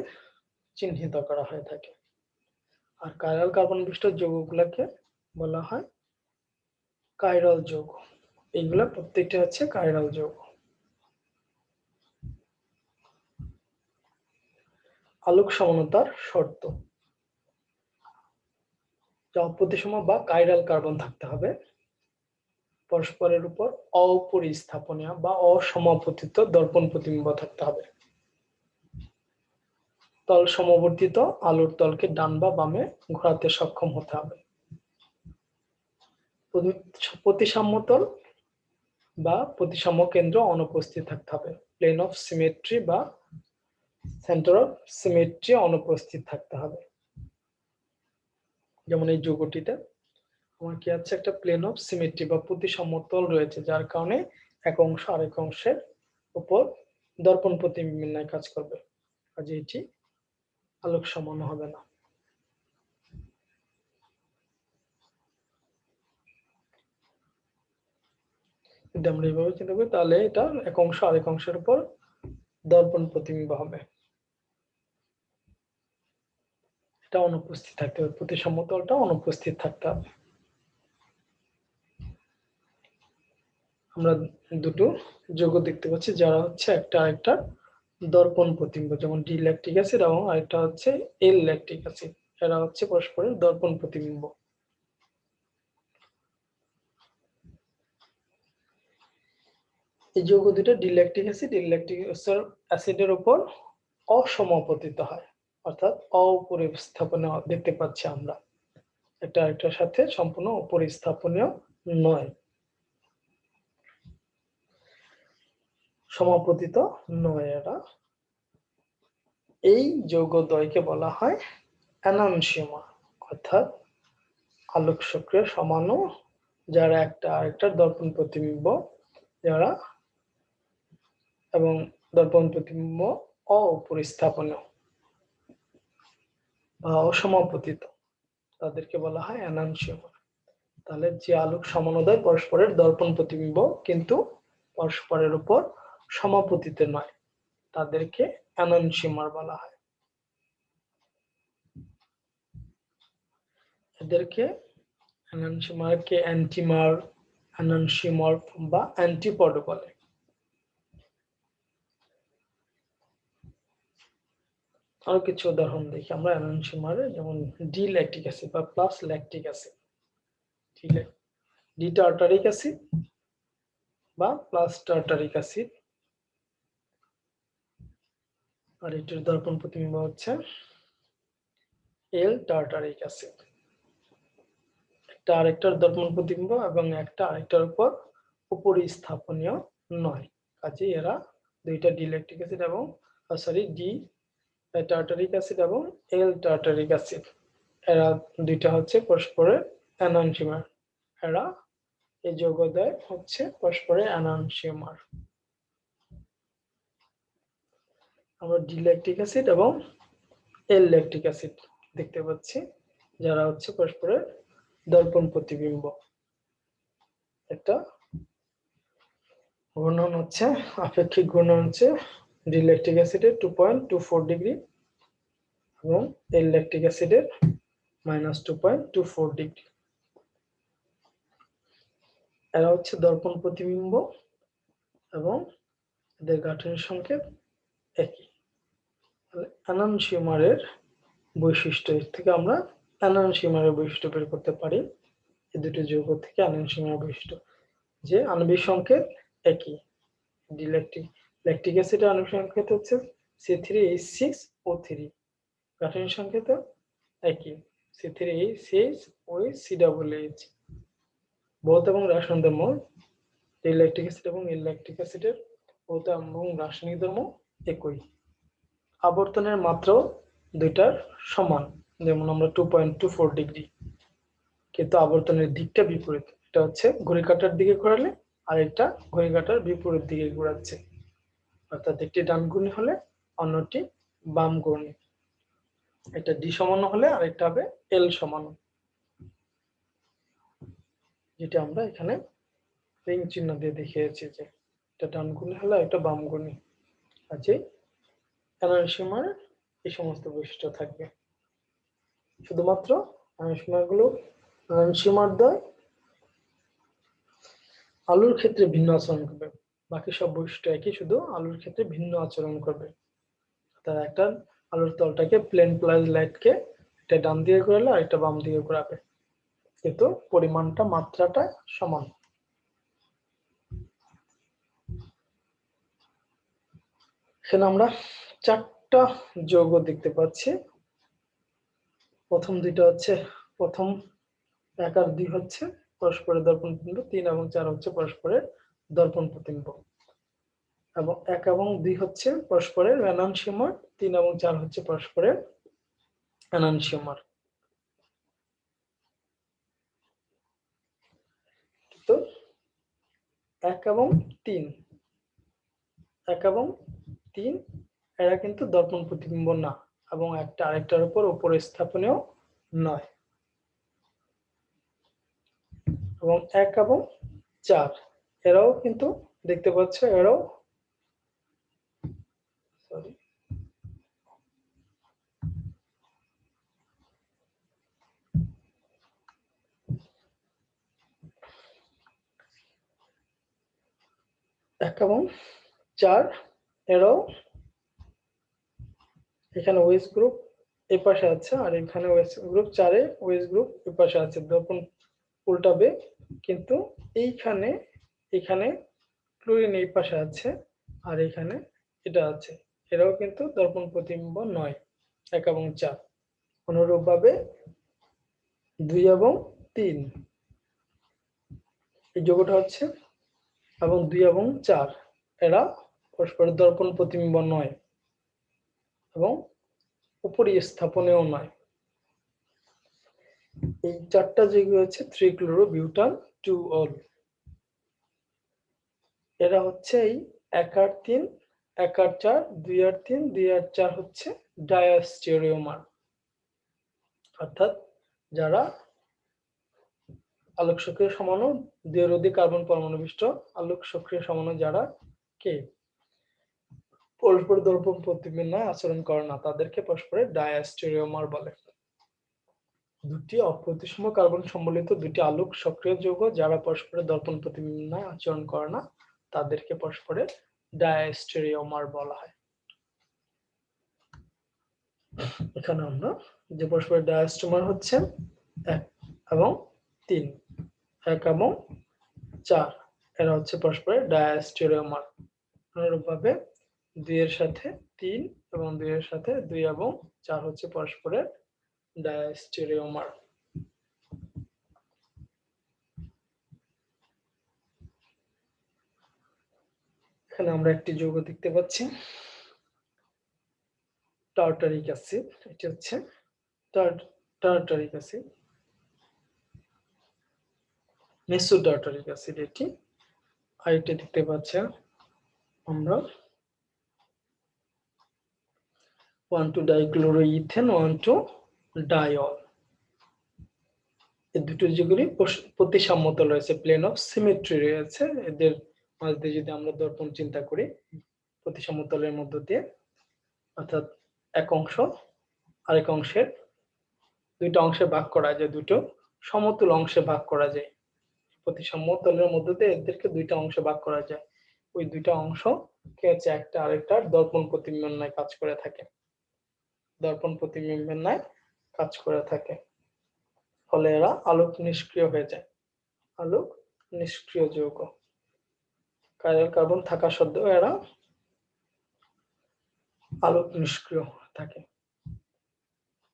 Speaker 1: চিহ্নিত করা হয়ে থাকে, আর কাইরাল কার্বন বিশিষ্ট যৌগগুলোকে বলা হয় কাইরাল যৌগ। এইগুলা প্রত্যেকটা হচ্ছে কাইরাল যৌগ। আলোক সমানতার শর্ত, যা অপ্রতিসম বা কাইরাল কার্বন থাকতে হবে, পরস্পরের উপর অপরিস্থাপনীয় বা অসমাপতিত দর্পণ প্রতিবিম্ব থাকতে হবে, তল সমবর্তিত আলোর তলকে ডান বা বামে ঘোরাতে সক্ষম হতে হবে, প্রতিসাম্য তল বা প্রতিসাম্য কেন্দ্র অনুপস্থিত থাকতে হবে, প্লেন অফ সিমেট্রি বা সেন্টার অফ সিমেট্রি অনুপস্থিত থাকতে হবে। যেমন এই যৌগটিতে আমার কি আছে, একটা প্লেন অফ সিমেট্রি বা প্রতিসাম্য তল রয়েছে, যার কারণে এক অংশ আরেক অংশের উপর দর্পণ প্রতিবিম্বের কাজ করবে, কাজে এটি আলোক সমান হবে না। যদি আমরা এইভাবে চিন্তা করি তাহলে এটা এক অংশ আরেক অংশের উপর দর্পণ প্রতিবিম্ব হবে, এটা অনুপস্থিত থাকতে হবে, প্রতিসাম্য তলটা অনুপস্থিত থাকতে হবে। আমরা দুটো যৌগ দেখতে পাচ্ছি যারা হচ্ছে একটা আরেকটা দর্পণ প্রতিবিম্ব, যেমন ডি ল্যাকটিক অ্যাসিড এবং আরেকটা হচ্ছে এল ল্যাকটিক অ্যাসিড, এরা হচ্ছে পরস্পরের দর্পণ প্রতিবিম্ব। এই যৌগ দুটো ডি ল্যাকটিক অ্যাসিড এল ল্যাকটিক অ্যাসিডের উপর অসমাপতিত হয়, অর্থাৎ অপরিস্থাপনীয় দেখতে পাচ্ছি আমরা, একটা আরেকটার সাথে সম্পূর্ণ অপরিস্থাপনীয় নয়, সমাপতিত নয় এরা। এই যৌগদ্বয়কে বলা হয় এনানসিওমার, অর্থাৎ আলোক সক্রিয় সমাণু, যারা একটা আরেকটার দর্পণ প্রতিবিম্ব, যারা এবং দর্পণ প্রতিবিম্ব অপরিস্থাপনীয় বা অসমাপতিত, তাদেরকে বলা হয় এনানসিওমার। তাহলে যে আলোক সমানোদয় পরস্পরের দর্পণ প্রতিবিম্ব কিন্তু পরস্পরের উপর সমাপতিত নয়, তাদেরকে এনানসিওমার বলা হয়। এদেরকে এনানসিওমারকে অ্যান্টিমার, এনানসিওমর্ফ বা অ্যান্টিপড বলে। আরো কিছু উদাহরণ দেখি আমরা এনানসিওমারের, যেমন ডি ল্যাকটিক অ্যাসিড বা plus lactic acid, D tartaric acid বা প্লাস টার্টারিক অ্যাসিড, আর এটির দর্পণ প্রতিবিম্ব হচ্ছে এল টার্টারিক অ্যাসিড। একটা আরেকটার দর্পণ প্রতিবিম্ব এবং একটা আরেকটার উপর উপরিস্থাপনীয় নয়, কাজে এরা দুইটা ডি ল্যাকটিক অ্যাসিড এবং ডি টার্টারিক অ্যাসিড এবং এল টার্টারিক অ্যাসিড, এরা দুইটা হচ্ছে পরস্পরের এনানসিওমার, এরা এই যৌগদ্বয় হচ্ছে পরস্পরের এনানসিওমার। আমরা ডি ল্যাকটিক অ্যাসিড এবং এল ল্যাকটিক অ্যাসিড দেখতে পাচ্ছি, যারা হচ্ছে পরস্পরের দর্পণ প্রতিবিম্ব। একটা ঘূর্ণন হচ্ছে, আপেক্ষিক ঘূর্ণন হচ্ছে ডি ল্যাকটিক অ্যাসিডের 2.24 ডিগ্রি, এবং এল ল্যাকটিক অ্যাসিডের -2.24 ডিগ্রি। এরা হচ্ছে দর্পণ প্রতিবিম্ব এবং এদের গাঠনিক সংকেত একই। এনানসিওমারের বৈশিষ্ট্য থেকে আমরা এনানসিওমারের বৈশিষ্ট্য বের করতে পারি। এই দুটো যৌগ থেকে এনানসিওমারের বৈশিষ্ট্য যে আণবিক সংকেত একই। ল্যাকটিক অ্যাসিডের আণবিক সংকেত হচ্ছে C3H6O3, গাঠনিক সংকেত একই C3H6OCH। ভৌত এবং রাসায়নিক ধর্ম ল্যাকটিক অ্যাসিড এবং ল্যাকটিক অ্যাসিডের ভৌত এবং রাসায়নিক ধর্ম একই। আবর্তনের মাত্রাও দুইটার সমান, যেমন আমরা 2.24 ডিগ্রি, কিন্তু আবর্তনের দিকটা বিপরীত। এটা হচ্ছে ঘড়ি কাঁটার দিকে ঘোরালে আর এটা ঘড়ি কাঁটার বিপরীত দিকে ঘোরাচ্ছে, অর্থাৎ একটি ডান ঘূর্ণি হলে অন্যটি বাম ঘূর্ণি। এটা ডি সমান হলে আরেকটা হবে এল সমান, যেটা আমরা এখানে রিং চিহ্ন দিয়ে দেখিয়েছি যে এটা ডান ঘূর্ণি হলে একটা বাম ঘূর্ণি। আজকে এনানসিওমার এই সমস্ত বৈশিষ্ট্য থাকবে। শুধুমাত্র এনানসিওমার দ্বয় আলুর ক্ষেত্রে ভিন্ন আচরণ করবে, বাকি সব বৈশিষ্ট্য একই, শুধু আলুর ক্ষেত্রে ভিন্ন আচরণ করবে। তার একটা আলুর তলটাকে প্লেন প্লাস লাইটকে একটা ডান দিকে ঘোরালে আর একটা বাম দিকে ঘোরাবে, কিন্তু পরিমাণটা মাত্রাটা সমান। এখানে আমরা চারটা যৌগ দেখতে পাচ্ছি। প্রথম দুইটা হচ্ছে, প্রথম 1 আর 2 হচ্ছে পরস্পরের দর্পণ প্রতিবিম্ব, 3 এবং 4 হচ্ছে পরস্পরের দর্পণ প্রতিবিম্ব, এবং 1 এবং 2 হচ্ছে পরস্পরের এনানসিওমার, 3 এবং 4 হচ্ছে পরস্পরের এনানসিওমার। তো 1 এবং 3 এরা কিন্তু দর্পণ প্রতিবিম্ব না, এবং একটা আরেকটার উপর স্থাপনীয় নয়। এবং 1 এবং 4 এরাও কিন্তু দেখতে পাচ্ছ, এরাও সরি 1 এবং 4 এরাও এখানে ওএস গ্রুপ এই পাশে আছে, আর এখানে ওএস গ্রুপ 4 এ ওএস গ্রুপ এই পাশে আছে, দর্পণ উল্টাবে, কিন্তু এইখানে এখানে ক্লোরিন এই পাশে আছে আর এখানে এটা আছে, এরাও কিন্তু দর্পণ প্রতিবিম্ব নয় 1 এবং 4। অনুরূপভাবে 2 এবং 3 এই যোগটা হচ্ছে, এবং 2 এবং 4 এরা পরস্পরের দর্পণ প্রতিবিম্ব নয় এবং উপরি স্থাপনেও নয়। এই চারটা যৌগ হচ্ছে 3-chlorobutan 2-ol। এরা হচ্ছে এই 1 আর 3, 1 আর 4, 2 আর 3, 2 আর 4 হচ্ছে ডায়াস্টেরিওমার, অর্থাৎ যারা আলোক সক্রিয় সমাণু 2 এর অধিক কার্বন পরমাণু বিশিষ্ট আলোক সক্রিয় সমাণু যারা কে পরস্পর দর্পণ প্রতিবিম্ব আচরণ করে না, তাদেরকে পরস্পরের ডায়াস্টেরিওমার বলে। দুটি অপ্রতিসম কার্বন সম্বলিত দুটি আলোক সক্রিয় যৌগ যারা পরস্পরের দর্পণ প্রতিবিম্ব আচরণ করে না, তাদেরকে পরস্পরের ডায়াস্টেরিওমার বলা হয়। এখানে আমরা যে পরস্পরের ডায়াস্টেরিওমার হচ্ছে 1 এবং 3, 1 এবং 4 এরা হচ্ছে পরস্পরের ডায়াস্টেরিওমার। অনুরূপভাবে 2 এর সাথে 3 এবং 2 এর সাথে 2 এবং 4 হচ্ছে পরস্পরের ডায়াস্টেরিওমার। এখানে আমরা একটি যৌগ দেখতে পাচ্ছি টার্টারিক অ্যাসিড, এটি হচ্ছে টার্টারিক অ্যাসিড, মেসোটার্টারিক অ্যাসিড এটি। আর এটি দেখতে পাচ্ছি আমরা 1,2-dichloroethane 1,2-diol। এই দুটো যেগুলি প্রতিসাম্যত রয়েছে, প্লেন অফ সিমেট্রি রয়েছে, এদের মাঝ দিয়ে যদি আমরা দর্পণ চিন্তা করি প্রতিসাম্যতলের মধ্য দিয়ে, অর্থাৎ এক অংশ আরেক অংশের দুইটা অংশে ভাগ করা যায়, দুটো সমতুল অংশে ভাগ করা যায়। প্রতি সমতলের মধ্যে দিয়ে এদেরকে দুইটা অংশে ভাগ করা যায়। ওই দুইটা অংশ কে হচ্ছে একটা আরেকটার দর্পণ প্রতিবিম্বের ন্যায় কাজ করে থাকে, দর্পণ প্রতিবিম্বের ন্যায় কাজ করে থাকে। ফলে এরা আলোক নিষ্ক্রিয় হয়ে যায়, আলোক নিষ্ক্রিয় যৌগ। কাইরাল কার্বন থাকা সত্ত্বেও এরা আলোক নিষ্ক্রিয় থাকে।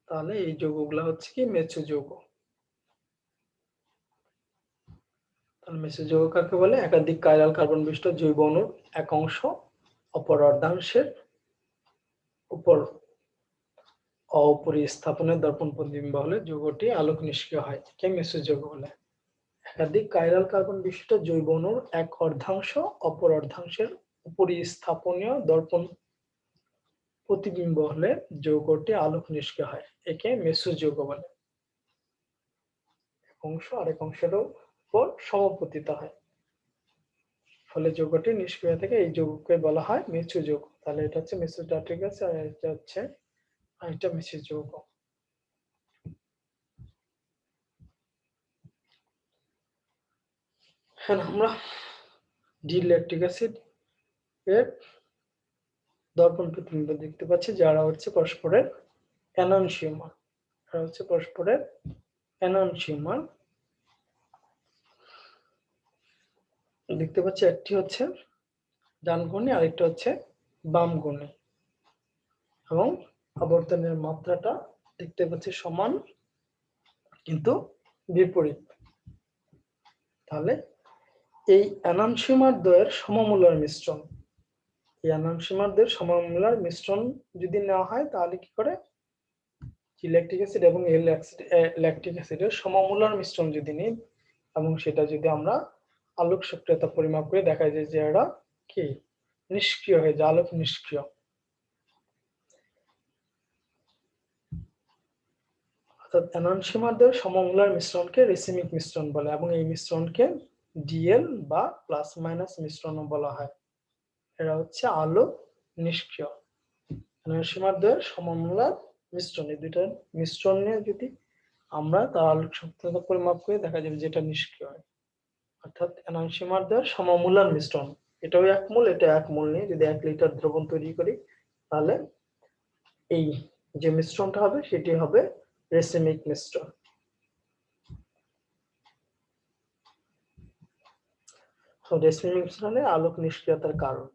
Speaker 1: তাহলে এই যৌগগুলা হচ্ছে কি মেসো যৌগ। তাহলে মেসো যৌগ কাকে বলে? একাধিক কাইরাল কার্বন বিশিষ্ট জৈব অণুর এক অংশ অপর অর্ধাংশের উপর অপরিস্থাপনের দর্পণ প্রতিবিম্ব হলে যৌগটি আলোক নিষ্ক্রিয় হয়, কে মেসো যৌগ বলে। একাধিক কাইরাল কার্বন বিশিষ্ট জৈব অণুর এক অর্ধাংশ অপর অর্ধাংশের উপরিস্থাপনীয় দর্পণ প্রতিবিম্ব হলে যৌগটি আলোক নিষ্ক্রিয় হয়, একে মেসো যৌগ বলে। এক অংশ আরেক অংশের উপর সমপতিত হয়, ফলে যৌগটি নিষ্ক্রিয় থেকে এই যৌগকে বলা হয় মেসো যৌগ। তাহলে এটা হচ্ছে মেসোস্ট্যাটিক গ্যাস আর এটা হচ্ছে আরেকটা মেসো যৌগ। হ্যাঁ, আমরা ডি-ল্যাকটিক অ্যাসিড এর দর্পণ প্রতিবিম্ব দেখতে পাচ্ছি, যারা হচ্ছে পরস্পরের এননসিওমার। এরা হচ্ছে পরস্পরের এননসিওমার। দেখতে পাচ্ছি একটি হচ্ছে ডানকোণী আরেকটা হচ্ছে বামকোণী, এবং আবর্তনের মাত্রাটা দেখতে পাচ্ছি সমান কিন্তু বিপরীত। তাহলে এই এননসিওমার দ্বয়ের সমমূল্যের মিশ্রণ, এই এননসিওমার দ্বয়ের সমমূল্যের মিশ্রণ যদি নেওয়া হয় তাহলে কি করে ল্যাকটিক অ্যাসিড এবং ল্যাকটিক অ্যাসিডের সমমূল্যের মিশ্রণ যদি নিই এবং সেটা যদি আমরা আলোক সক্রিয়তা পরিমাপ করে দেখা যায় যে এরা কি নিষ্ক্রিয় হয়ে যায়, আলোক নিষ্ক্রিয়। অর্থাৎ এননসিওমারদের সমমূল্যের মিশ্রণকে রেসিমিক মিশ্রণ বলে এবং এই মিশ্রণকে ডিএল বা প্লাস মাইনাস মিশ্রণও বলা হয়। এরা হচ্ছে আলোক নিষ্ক্রিয়। এননসিওমারদের সমমূল্যের মিশ্রণ, এই দুইটার মিশ্রণ নিয়ে যদি আমরা তার আলোক সক্রিয়তা পরিমাপ করে দেখা যাবে যেটা নিষ্ক্রিয় হয়। অর্থাৎ এননসিওমারদের সমমূল্যের মিশ্রণ, এটাও এক মোল এটা এক মোল নিয়ে যদি 1 লিটার দ্রবণ তৈরি করি তাহলে এই যে মিশ্রণটা হবে সেটি হবে রেসিমিক মিশ্রণ। তো রেসিমিক মিশ্রণে আলোক নিষ্ক্রিয়তার কারণ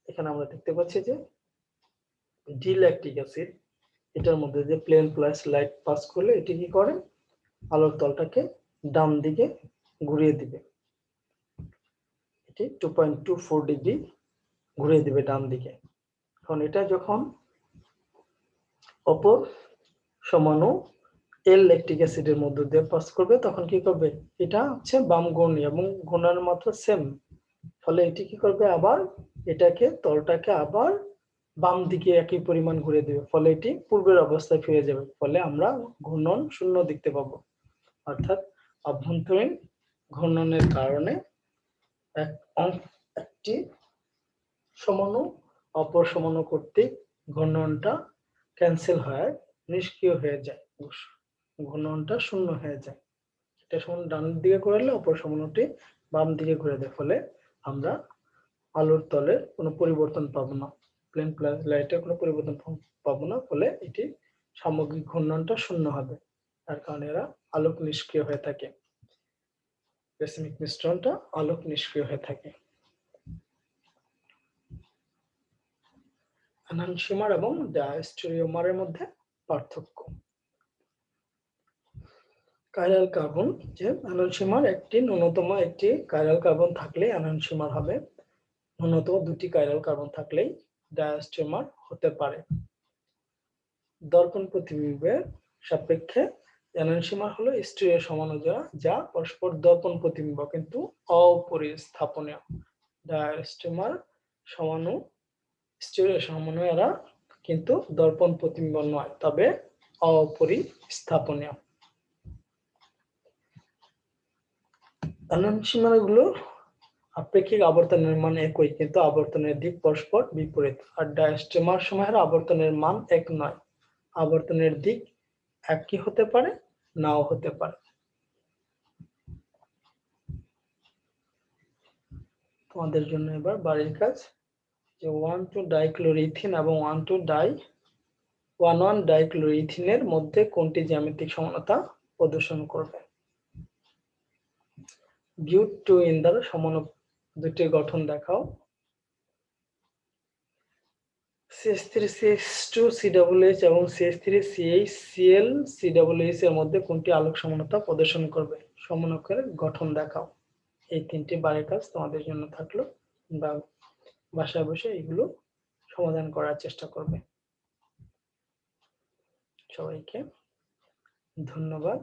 Speaker 1: এখানে আমরা দেখতে পাচ্ছি যে ডি-ল্যাকটিক অ্যাসিড, এটার মধ্যে যে প্লেন প্লাস লাইট পাস করলে এটি কি করে আলোর তলটাকে ডান দিকে ঘুরিয়ে দিবে, এটি 2.24 ডিগ্রি ঘুরিয়ে দিবে ডান দিকে। এখন এটা যখন অপর সমাণু এল ল্যাকটিক অ্যাসিডের মধ্য দিয়ে পাস করবে তখন কি করবে, এটা হচ্ছে বামকোণী এবং ঘূর্ণনের মাত্রা সেম, ফলে এটি কি করবে আবার এটাকে তলটাকে আবার বাম দিকে একই পরিমাণ ঘুরে দেবে, ফলে এটি পূর্বের অবস্থায় ফিরে যাবে, ফলে আমরা ঘূর্ণন শূন্য দেখতে পাবো। অর্থাৎ অভ্যন্তরীণ ঘূর্ণনের কারণে একটি সমাণু অপর সমাণু কর্তৃক ঘূর্ণনটা ক্যান্সেল হয়, নিষ্ক্রিয় হয়ে যায়, ঘূর্ণনটা শূন্য হয়ে যায়। এটা সমান ডান দিকে ঘুরালে অপর সমাণুটি বাম দিকে ঘুরে দেয়, ফলে আমরা আলোর তলের কোনো পরিবর্তন পাবো না, প্লেন প্লাস লাইটের কোনো পরিবর্তন পাবো না, ফলে এটি সামগ্রিক ঘূর্ণনটা শূন্য হবে। তার কারণে এরা আলোক নিষ্ক্রিয় হয়ে থাকে, রেসিমিক মিশ্রণটা আলোক নিষ্ক্রিয় হয়ে থাকে। এননসিওমার এবং ডায়াস্টেরিওমারের মধ্যে পার্থক্য। কাইরাল কার্বন, যে এননসিওমার একটি ন্যূনতম একটি কাইরাল কার্বন থাকলে এননসিওমার হবে, ন্যূনতম দুটি কাইরাল কার্বন থাকলেই ডায়াস্টেরিওমার হতে পারে। দর্পণ প্রতিবিম্বের সাপেক্ষে এননসিওমার হলো স্টিরিও সমাণু যা পরস্পর দর্পণ প্রতিবিম্ব কিন্তু অপরিস্থাপনীয়। ডায়াস্টেরিওমার সমাণু স্টিরিও সমাণু, এরা কিন্তু দর্পণ প্রতিবিম্ব নয় তবে অপরিস্থাপনীয়। এননসিওমারগুলোর আপেক্ষিক আবর্তনের মান একই কিন্তু আবর্তনের দিক পরস্পর বিপরীত, আর ডায়াস্টেরিওমার সময়ের আবর্তনের মান এক নয়। আবর্তনের দিক একই হতে পারে, নাও হতে পারে। তোমাদের জন্য এবার বাড়ির কাজ, যে 1,2-ডাইক্লোরোইথিন এবং 1,1-ডাইক্লোরোইথিনের মধ্যে কোনটি জ্যামিতিক সমানতা প্রদর্শন করবে। বিউট টু ইন্দার দুটির গঠন দেখাও। CH3CH2COOH এবং CH3CH3ClCOOH এর মধ্যে কোনটি আলোক সমানতা প্রদর্শন করবে। সমনকের গঠন দেখাও। এই তিনটি বাড়ির কাজ তোমাদের জন্য থাকলো, বা বাসায় বসে এগুলো সমাধান করার চেষ্টা করবে। সবাইকে ধন্যবাদ।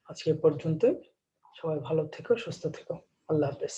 Speaker 1: আজকে পর্যন্ত। সবাই ভালো থেকো, সুস্থ থেকো। আল্লাহ হাফেজ।